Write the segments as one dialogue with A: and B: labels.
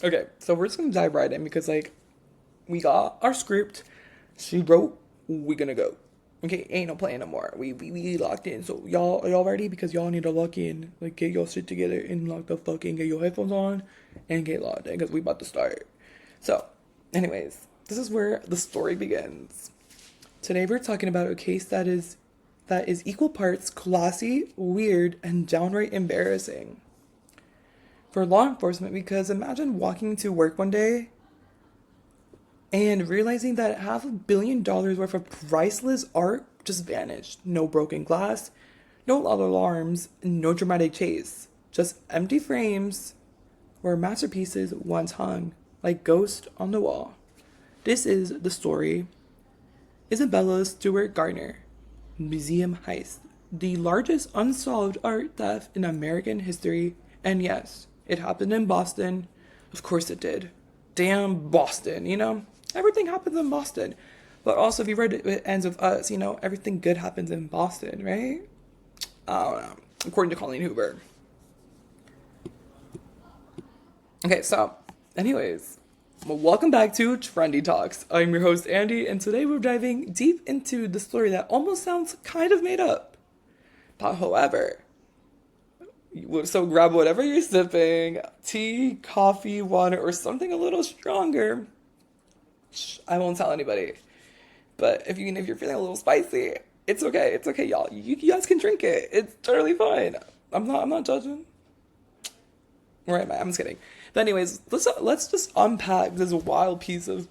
A: Okay, so we're just gonna dive right in because like we got our script. She wrote, we gonna go. Okay, ain't no playing no more. We locked in. So y'all are y'all ready? Because y'all need to lock in. Like get your shit together and lock the fuck in. Get your headphones on and get locked in because we about to start. So, anyways, this is where the story begins. Today we're talking about a case that is equal parts classy, weird, and downright embarrassing for law enforcement because imagine walking to work one day and realizing that $500 million worth of priceless art just vanished. No broken glass, no loud alarms, no dramatic chase. Just empty frames where masterpieces once hung like ghosts on the wall. This is the story Isabella Stewart Gardner Museum Heist, the largest unsolved art theft in American history. And yes, it happened in Boston. Of course it did. Damn Boston, you know? Everything happens in Boston. But also, if you read it ends with us, you know, everything good happens in Boston, right? I don't know. According to Colleen Hoover. Okay, so, anyways, well, welcome back to Trendy Talks. I'm your host, Andy, and today we're diving deep into the story that almost sounds kind of made up. But however, so grab whatever you're sipping, tea, coffee, water, or something a little stronger. I won't tell anybody. But if you're feeling a little spicy, it's okay. It's okay, y'all. You guys can drink it. It's totally fine. I'm not judging. Where am I? I'm just kidding. But anyways, let's just unpack this wild piece of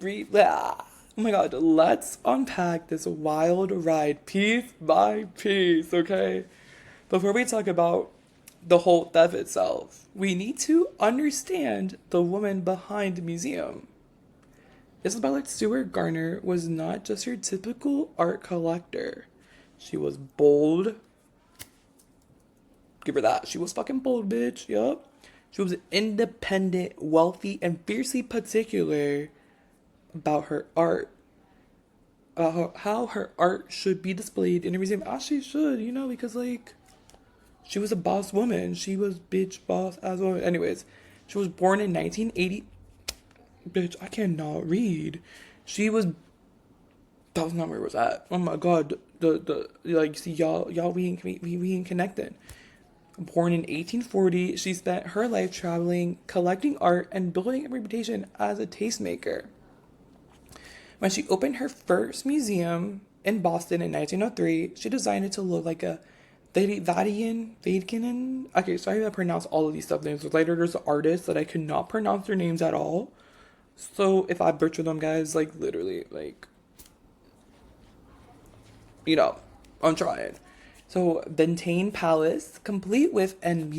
A: oh my god, let's unpack this wild ride piece by piece, okay? Before we talk about the whole theft itself, we need to understand the woman behind the museum. Isabella Stewart Gardner was not just your typical art collector. She was bold. Give her that. She was fucking bold, bitch. Yup. She was independent, wealthy, and fiercely particular about her art. How her art should be displayed in a museum. As she should, you know, because, like, she was a boss woman. She was bitch boss as well. Anyways, she was born in 1980. Bitch, I cannot read. She was. That was not where it was at. Oh my god. The like, see, y'all, we ain't connected. Born in 1840, she spent her life traveling, collecting art, and building a reputation as a tastemaker. When she opened her first museum in Boston in 1903, she designed it to look like a Vatican. Okay, sorry if I pronounce all of these stuff names. Later, there's artists that I could not pronounce their names at all. So if I butcher them, guys, like literally, like, you know, I'm trying. So Bentane Palace, complete with an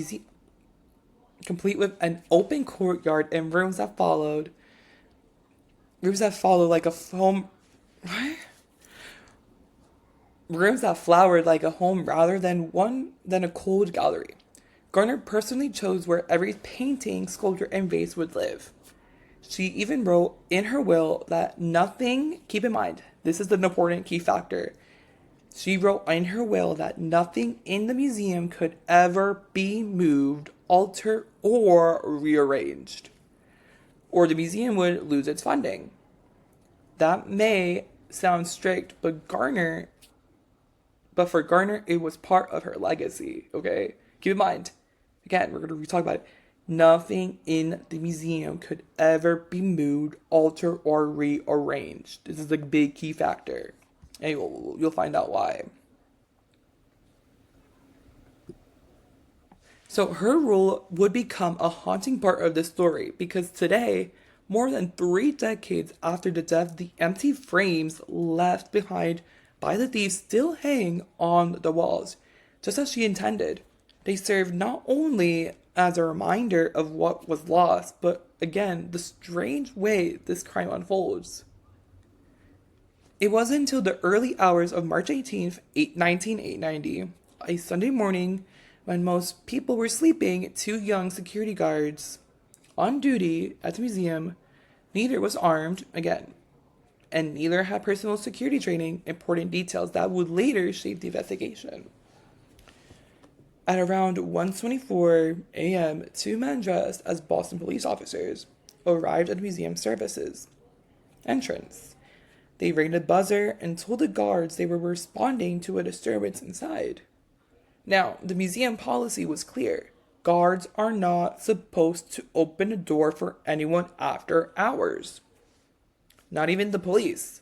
A: open courtyard and rooms that follow like a home, what? Rooms that flowered like a home rather than a cold gallery. Garner personally chose where every painting, sculpture, and vase would live. She even wrote in her will that nothing, keep in mind, this is the important key factor. She wrote in her will that nothing in the museum could ever be moved, altered, or rearranged, or the museum would lose its funding. That may sound strict, but for Garner, it was part of her legacy, okay? Keep in mind, again, we're going to talk about it. Nothing in the museum could ever be moved, altered, or rearranged. This is a big key factor. And you'll find out why. So her rule would become a haunting part of the story because today, more than 3 decades after the death, the empty frames left behind by the thieves still hang on the walls, just as she intended. They serve not only as a reminder of what was lost, but again, the strange way this crime unfolds. It wasn't until the early hours of March 18th, 1990, a Sunday morning, when most people were sleeping, two young security guards on duty at the museum, neither was armed, again, and neither had personal security training, important details that would later shape the investigation. At around 1:24 a.m., two men dressed as Boston police officers arrived at the museum services entrance. They rang the buzzer and told the guards they were responding to a disturbance inside. Now, the museum policy was clear. Guards are not supposed to open the door for anyone after hours. Not even the police.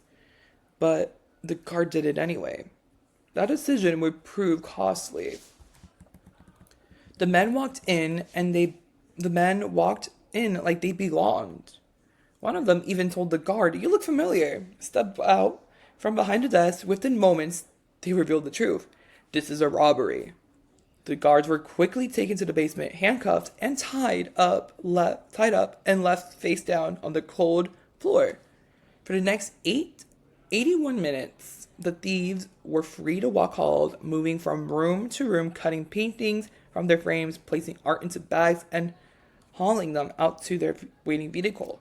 A: But the guard did it anyway. That decision would prove costly. The men walked in and the men walked in like they belonged. One of them even told the guard, "You look familiar." Step out from behind the desk. Within moments, they revealed the truth. This is a robbery. The guards were quickly taken to the basement, handcuffed and tied up and left face down on the cold floor. For the next 81 minutes, the thieves were free to walk halls, moving from room to room, cutting paintings from their frames, placing art into bags, and hauling them out to their waiting vehicle.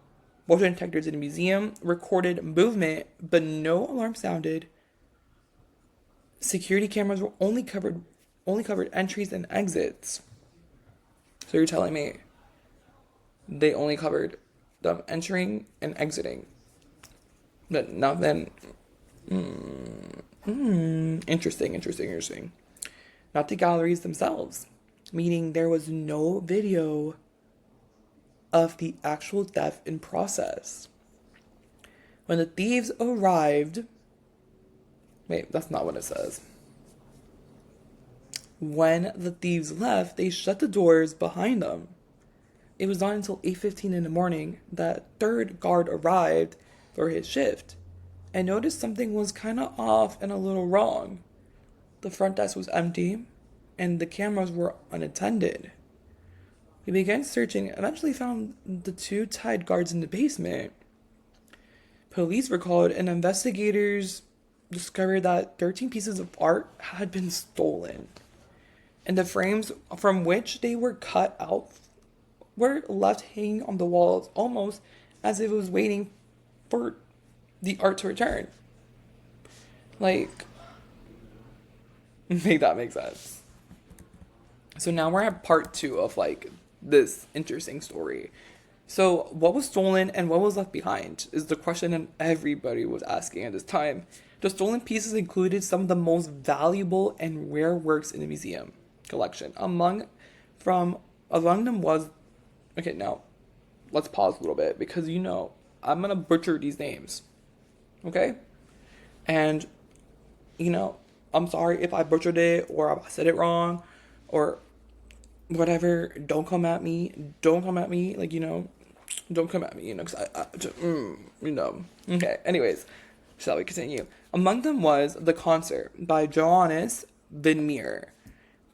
A: Motion detectors in the museum recorded movement, but no alarm sounded. Security cameras were only covered entries and exits. So you're telling me they only covered them entering and exiting, but nothing. Interesting. Not the galleries themselves, meaning there was no video of the actual theft in process. When the thieves arrived, wait, that's not what it says. When the thieves left, they shut the doors behind them. It was not until 8:15 in the morning that third guard arrived for his shift and noticed something was kind of off and a little wrong. The front desk was empty and the cameras were unattended. We began searching and eventually found the two tied guards in the basement. Police were called and investigators discovered that 13 pieces of art had been stolen. And the frames from which they were cut out were left hanging on the walls almost as if it was waiting for the art to return. Like, make that make sense. So now we're at part 2 of this interesting story. So what was stolen and what was left behind is the question that everybody was asking at this time. The stolen pieces included some of the most valuable and rare works in the museum collection. Among them was, okay, now let's pause a little bit because I'm gonna butcher these names, okay? And I'm sorry if I butchered it or I said it wrong or whatever. Don't come at me. Don't come at me. Don't come at me. Because Okay. Anyways, shall we continue? Among them was The Concert by Johannes Vermeer,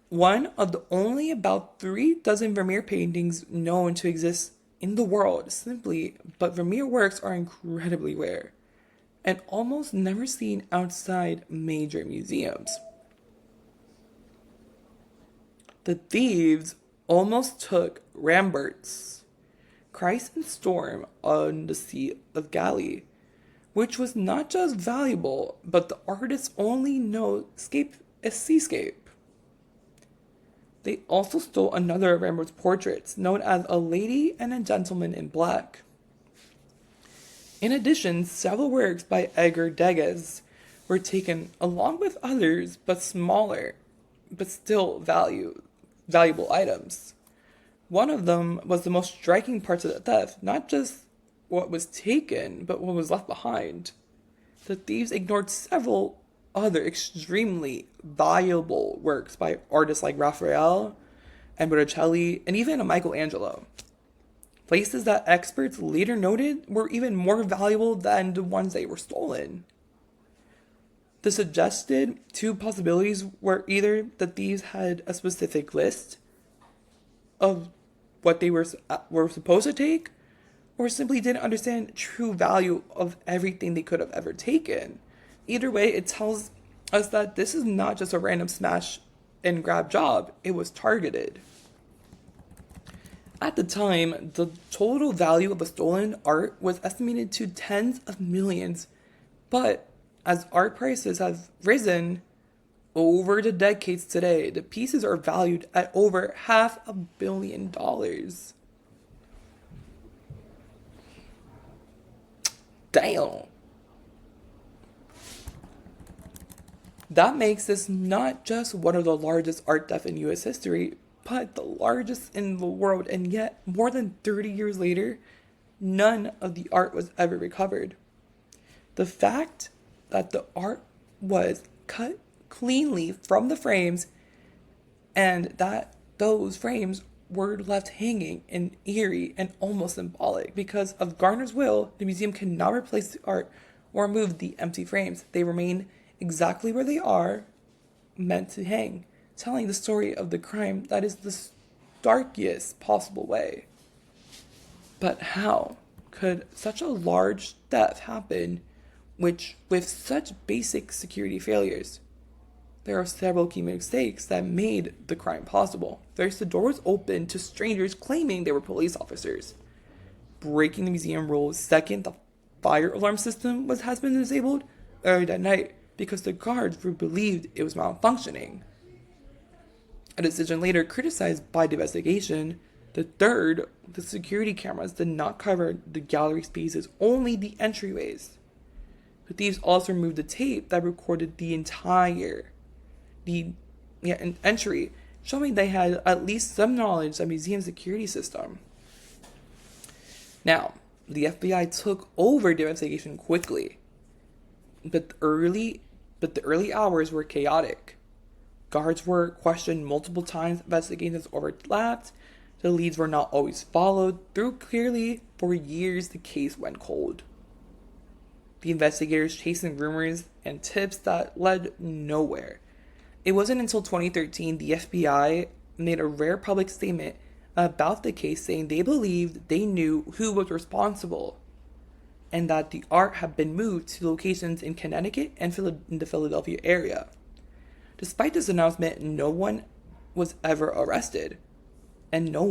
A: one of the only about 36 Vermeer paintings known to exist in the world. But Vermeer works are incredibly rare and almost never seen outside major museums. The thieves almost took Rembrandt's Christ and Storm on the Sea of Galilee, which was not just valuable, but the artist's only seascape. They also stole another of Rembrandt's portraits, known as A Lady and a Gentleman in Black. In addition, several works by Edgar Degas were taken, along with others, but smaller, but still valuable items. One of them was the most striking parts of the theft, not just what was taken, but what was left behind. The thieves ignored several other extremely valuable works by artists like Raphael and Botticelli and even Michelangelo. Places that experts later noted were even more valuable than the ones that were stolen. The suggested two possibilities were either the thieves had a specific list of what they were supposed to take, or simply didn't understand true value of everything they could have ever taken. Either way, it tells us that this is not just a random smash and grab job, it was targeted. At the time, the total value of the stolen art was estimated to tens of millions, but as art prices have risen, Over the decades today, the pieces are valued at over $500 million. Damn. That makes this not just one of the largest art thefts in US history, but the largest in the world, and yet, more than 30 years later, none of the art was ever recovered. The fact that the art was cut cleanly from the frames and that those frames were left hanging and eerie and almost symbolic. Because of Gardner's will, the museum cannot replace the art or move the empty frames. They remain exactly where they are meant to hang, telling the story of the crime that is the darkest possible way. But how could such a large theft happen with such basic security failures? There are several key mistakes that made the crime possible. First, the door was open to strangers claiming they were police officers, breaking the museum rules. Second, the fire alarm system has been disabled early that night because the guards were believed it was malfunctioning. A decision later criticized by the investigation. The third, the security cameras did not cover the gallery spaces, only the entryways. The thieves also removed the tape that recorded the entire entry, showing they had at least some knowledge of the museum's security system. Now, the FBI took over the investigation quickly, but the early hours were chaotic. Guards were questioned multiple times, investigations overlapped, the leads were not always followed through clearly. For years, the case went cold. The investigators chasing rumors and tips that led nowhere. It wasn't until 2013 the FBI made a rare public statement about the case, saying they believed they knew who was responsible and that the art had been moved to locations in Connecticut and in the Philadelphia area. Despite this announcement, no one was ever arrested, and no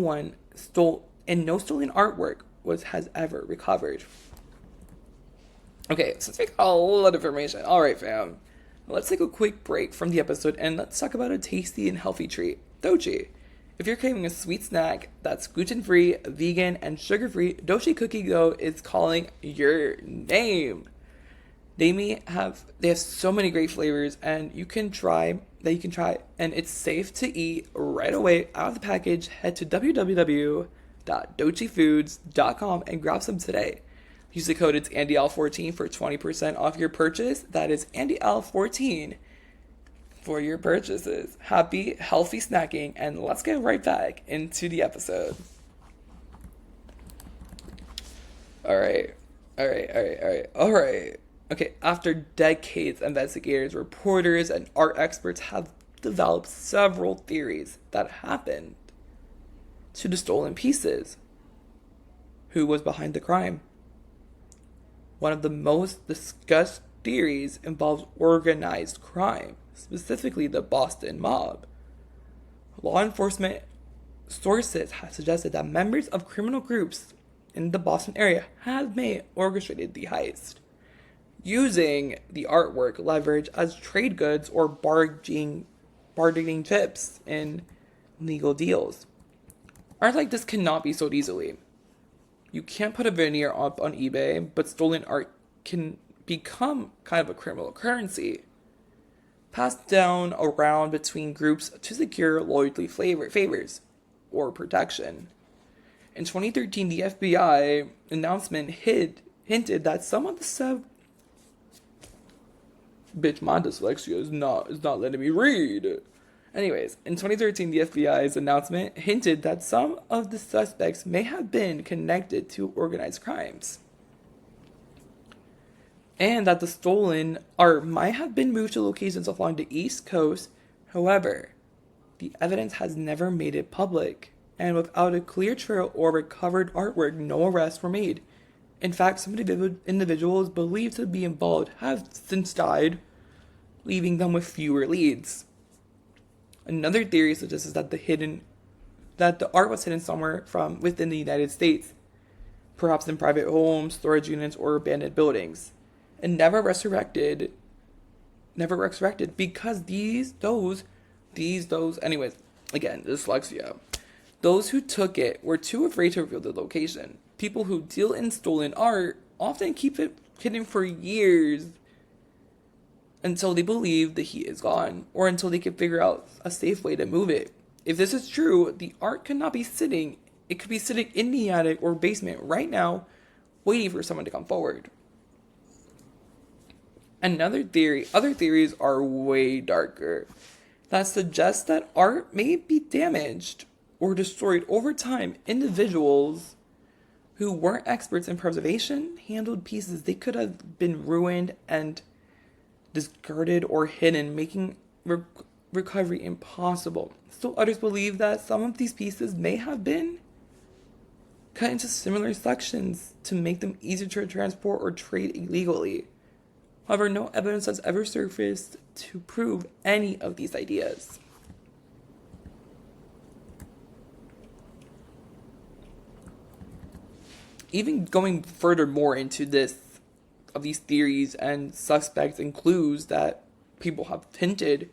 A: stolen artwork has ever recovered. Okay, so let's make a lot of information. All right, fam. Let's take a quick break from the episode and let's talk about a tasty and healthy treat, Dochi. If you're craving a sweet snack that's gluten-free, vegan, and sugar-free, Dochi Cookie Dough is calling your name. They have so many great flavors and you can try, and it's safe to eat right away out of the package. Head to www.dochifoods.com and grab some today. Use the code it's AndyL14 for 20% off your purchase. That is AndyL14 for your purchases. Happy, healthy snacking, and let's get right back into the episode. All right. Okay, after decades, investigators, reporters, and art experts have developed several theories that happened to the stolen pieces. Who was behind the crime? One of the most discussed theories involves organized crime, specifically the Boston mob. Law enforcement sources have suggested that members of criminal groups in the Boston area orchestrated the heist, using the artwork leverage as trade goods or bargaining chips in legal deals. Art like this cannot be sold easily. You can't put a veneer up on eBay, but stolen art can become kind of a criminal currency, passed down around between groups to secure loyalty favors or protection. In 2013, the FBI announcement hinted that some of the my dyslexia is not letting me read. Anyways, in 2013, the FBI's announcement hinted that some of the suspects may have been connected to organized crimes, and that the stolen art might have been moved to locations along the East Coast. However, the evidence has never made it public, and without a clear trail or recovered artwork, no arrests were made. In fact, some individuals believed to be involved have since died, leaving them with fewer leads. Another theory suggests that the art was hidden somewhere from within the United States, perhaps in private homes, storage units, or abandoned buildings, and never resurrected never resurrected because anyways, again, dyslexia. Those who took it were too afraid to reveal the location. People who deal in stolen art often keep it hidden for years until they believe the heat is gone or until they can figure out a safe way to move it. If this is true, the art could not be sitting, it could be sitting in the attic or basement right now, waiting for someone to come forward. Other theories are way darker that suggest that art may be damaged or destroyed over time. Individuals who weren't experts in preservation handled pieces they could have been ruined and discarded or hidden, making recovery impossible. Still, others believe that some of these pieces may have been cut into similar sections to make them easier to transport or trade illegally. However, no evidence has ever surfaced to prove any of these ideas. Even going furthermore into these theories and suspects and clues that people have hinted,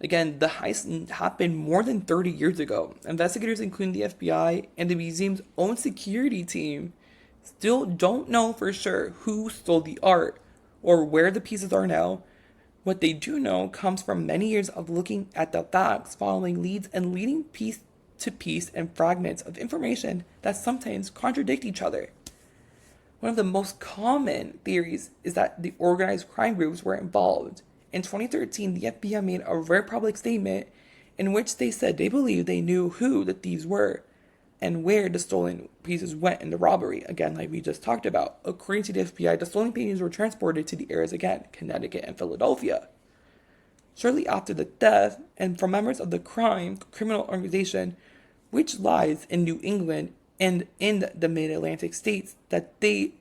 A: again, the heist happened more than 30 years ago. Investigators, including the FBI and the museum's own security team, still don't know for sure who stole the art or where the pieces are now. What they do know comes from many years of looking at the facts, following leads, and leading piece to piece and fragments of information that sometimes contradict each other. One of the most common theories is that the organized crime groups were involved. In 2013, the FBI made a very public statement in which they said they believed they knew who the thieves were and where the stolen pieces went in the robbery. Again, like we just talked about. According to the FBI, the stolen pieces were transported to the areas again, Connecticut and Philadelphia. Shortly after the death, and from members of the criminal organization, which lies in New England and in the mid-Atlantic states, that they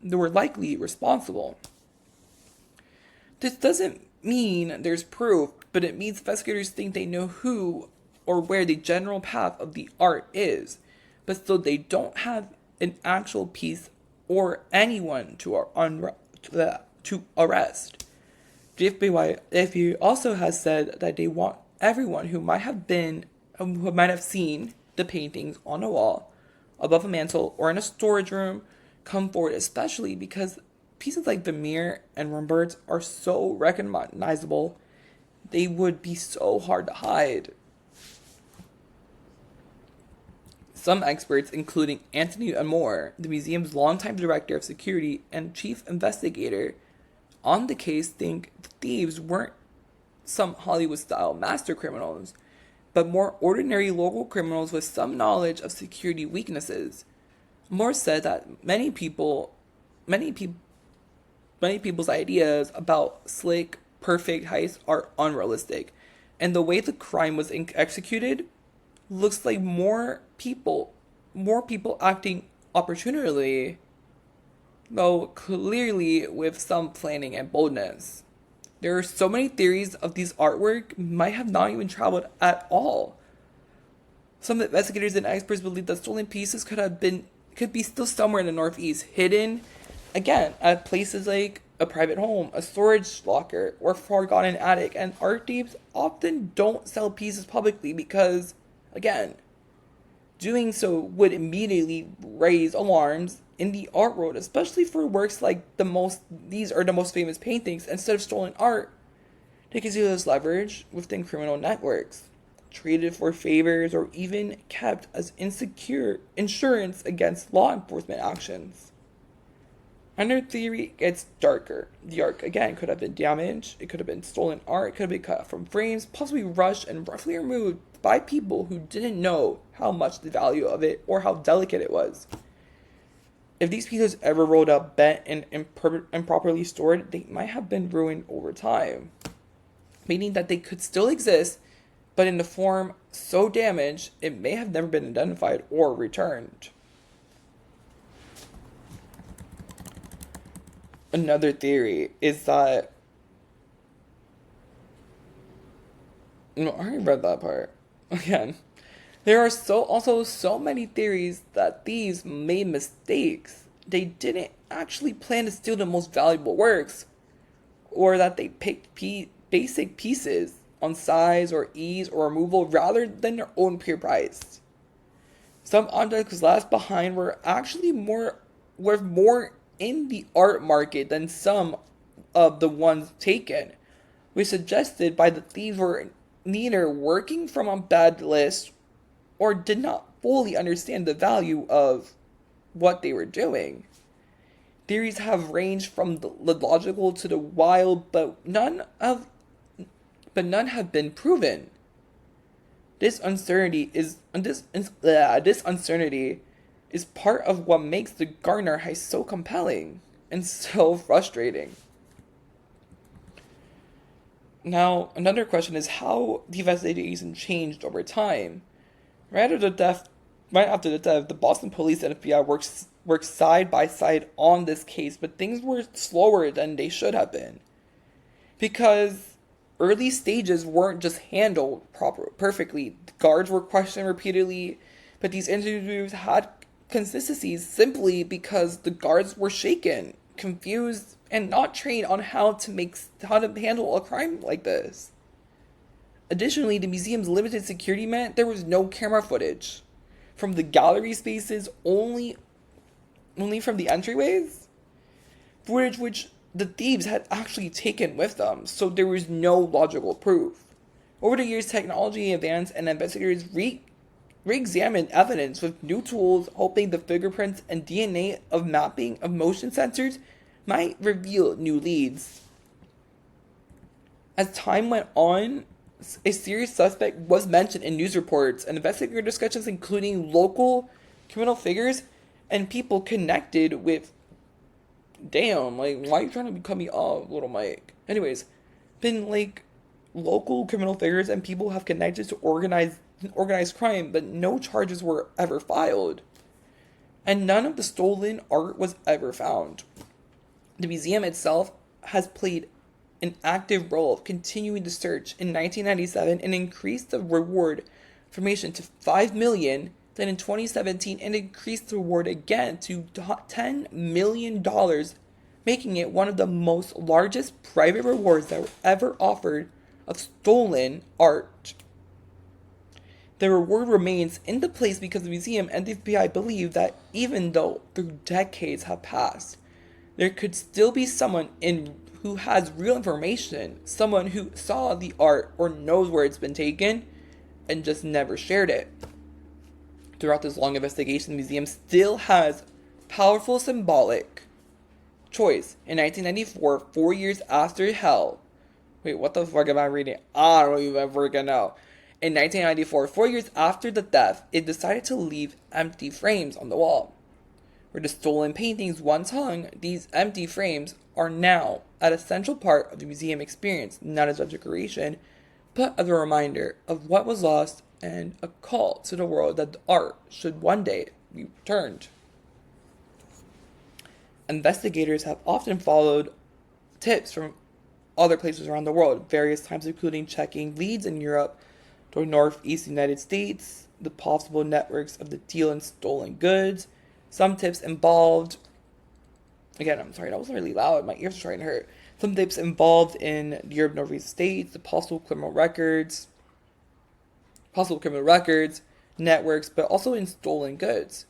A: were likely responsible. This doesn't mean there's proof, but it means investigators think they know who or where the general path of the art is, but still they don't have an actual piece or anyone to arrest. The FBI also has said that they want everyone who might have seen the paintings on a wall, above a mantle, or in a storage room come forward, especially because pieces like Vermeer and Rembrandt's are so recognizable, they would be so hard to hide. Some experts, including Anthony Amore, the museum's longtime director of security and chief investigator on the case, think the thieves weren't some Hollywood-style master criminals, but more ordinary local criminals with some knowledge of security weaknesses. Moore said that many people's ideas about slick, perfect heists are unrealistic, and the way the crime was executed looks like more people acting opportunely, though clearly with some planning and boldness. There are so many theories of these artwork might have not even traveled at all. Some investigators and experts believe that stolen pieces could be still somewhere in the Northeast, hidden, again, at places like a private home, a storage locker, or forgotten attic. And art thieves often don't sell pieces publicly because, again, doing so would immediately raise alarms in the art world, especially for works like these are the most famous paintings. Instead of stolen art, they can use this leverage within criminal networks, traded for favors, or even kept as insurance against law enforcement actions. Another theory gets darker. The art, again, could have been damaged, it could have been stolen art, it could have been cut from frames, possibly rushed and roughly removed by people who didn't know how much the value of it or how delicate it was. If these pieces ever rolled up, bent, and improperly stored, they might have been ruined over time, meaning that they could still exist, but in a form so damaged it may have never been identified or returned. Another theory is that I already read that part. Again, there are also so many theories that thieves made mistakes. They didn't actually plan to steal the most valuable works, or that they picked basic pieces on size or ease or removal rather than their own pure price. Some objects left behind were actually worth more in the art market than some of the ones taken, which suggested by the thieves were neither working from a bad list or did not fully understand the value of what they were doing. Theories have ranged from the logical to the wild, but none have been proven. This uncertainty is part of what makes the Gardner heist so compelling and so frustrating. Now, another question is how the investigation changed over time. Right after the death, the Boston police and FBI worked side by side on this case, but things were slower than they should have been. Because early stages weren't just handled perfectly. The guards were questioned repeatedly, but these interviews had consistencies simply because the guards were shaken, confused, and not trained on how to handle a crime like this. Additionally, the museum's limited security meant there was no camera footage from the gallery spaces, only from the entryways, footage which the thieves had actually taken with them, so there was no logical proof. Over the years, technology advanced and investigators re-examined evidence with new tools, hoping the fingerprints and DNA of mapping of motion sensors might reveal new leads. As time went on, a serious suspect was mentioned in news reports and investigator discussions, including local criminal figures and people connected with. Damn, like, why are you trying to cut me off, little Mike? Anyways, been like local criminal figures and people have connected to organized crime, but no charges were ever filed. And none of the stolen art was ever found. The museum itself has played an active role of continuing the search. In 1997, it increased the reward formation to $5 million. Then in 2017, it increased the reward again to $10 million, making it one of the most largest private rewards that were ever offered of stolen art. The reward remains in the place because the museum and the FBI believe that even though through decades have passed, there could still be someone who has real information, someone who saw the art or knows where it's been taken and just never shared it. Throughout this long investigation, the museum still has powerful symbolic choice. In 1994, 4 years after hell. Wait, what the fuck am I reading? I don't even freaking know. In 1994, 4 years after the theft, it decided to leave empty frames on the wall. Where the stolen paintings once hung, these empty frames are now an essential part of the museum experience, not as a decoration, but as a reminder of what was lost and a call to the world that the art should one day be returned. Investigators have often followed tips from other places around the world, various times including checking leads in Europe, the northeast United States, the possible networks of the deal in stolen goods. Some tips involved, again, I'm sorry, that was really loud, my ears are starting to hurt. Some tips involved in Europe, northeast states, the possible criminal records, networks, but also in stolen goods.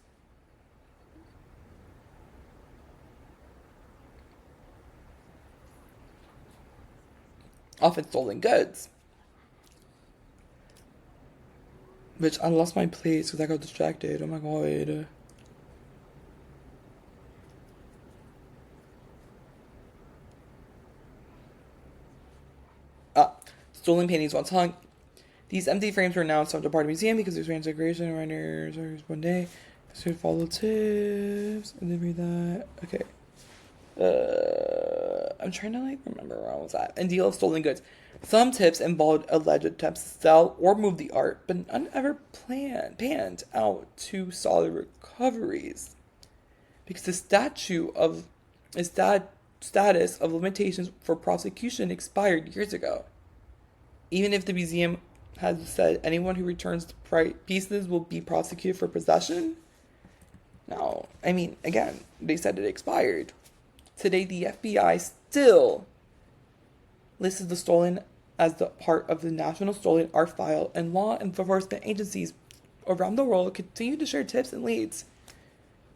A: Often stolen goods. Which I lost my place because I got distracted. Oh my god. Stolen paintings once hung. These empty frames were now sent to part of the museum because there's transgression runners one day. So follow tips and then read that. Okay. I'm trying to remember where I was at. And deal of stolen goods. Some tips involved alleged attempts to sell or move the art, but none ever panned out to solid recoveries. Because the status of limitations for prosecution expired years ago. Even if the museum has said anyone who returns the pieces will be prosecuted for possession. No, I mean, again, they said it expired. Today, the FBI still listed the stolen as the part of the National Stolen Art File, and law enforcement agencies around the world continue to share tips and leads.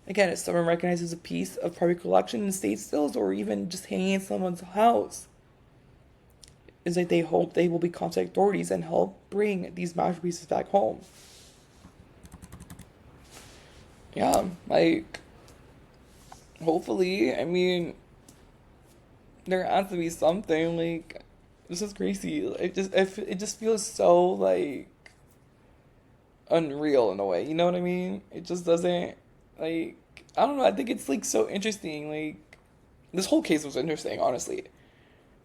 A: Again, if someone recognizes a piece of private collection in state stills or even just hanging in someone's house, is that they hope they will be contact authorities and help bring these masterpieces back home. Yeah, like, hopefully, I mean, there has to be something, like, this is crazy. It just feels so, like, unreal in a way, you know what I mean? It just doesn't, like, I don't know, I think it's, like, so interesting, like, this whole case was interesting, honestly.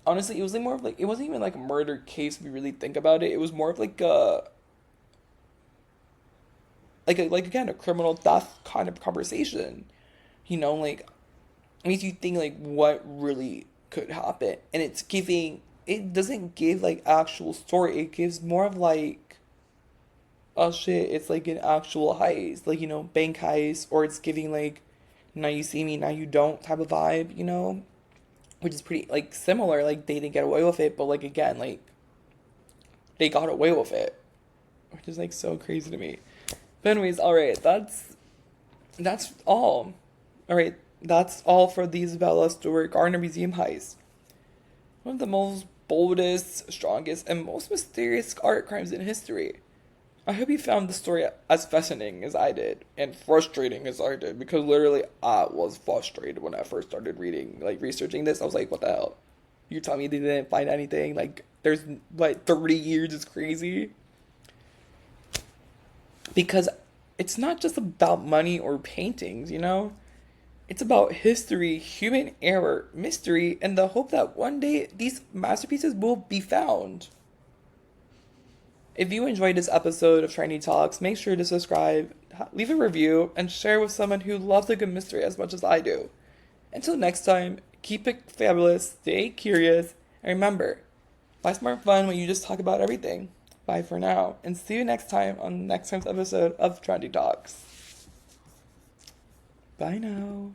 A: Honestly, it was like more of like, it wasn't even like a murder case if you really think about it. It was more of like again, a criminal death kind of conversation. Like, it makes you think like what really could happen. And it doesn't give like actual story. It gives more of like, oh shit, it's like an actual heist, like, bank heist, or it's giving like, now you see me, now you don't type of vibe. Which is pretty like similar. Like they didn't get away with it, but like again, like they got away with it, which is like so crazy to me. But anyways, all right, that's all. All right, that's all for the Isabella Stewart Gardner Museum heist. One of the most boldest, strongest, and most mysterious art crimes in history. I hope you found the story as fascinating as I did, and frustrating as I did, because literally I was frustrated when I first started reading, like researching this. I was like, what the hell? You're telling me they didn't find anything? Like, there's like 30 years is crazy? Because it's not just about money or paintings. It's about history, human error, mystery, and the hope that one day these masterpieces will be found. If you enjoyed this episode of Trendy Talks, make sure to subscribe, leave a review, and share with someone who loves a good mystery as much as I do. Until next time, keep it fabulous, stay curious, and remember, life's more fun when you just talk about everything. Bye for now, and see you next time on next time's episode of Trendy Talks. Bye now.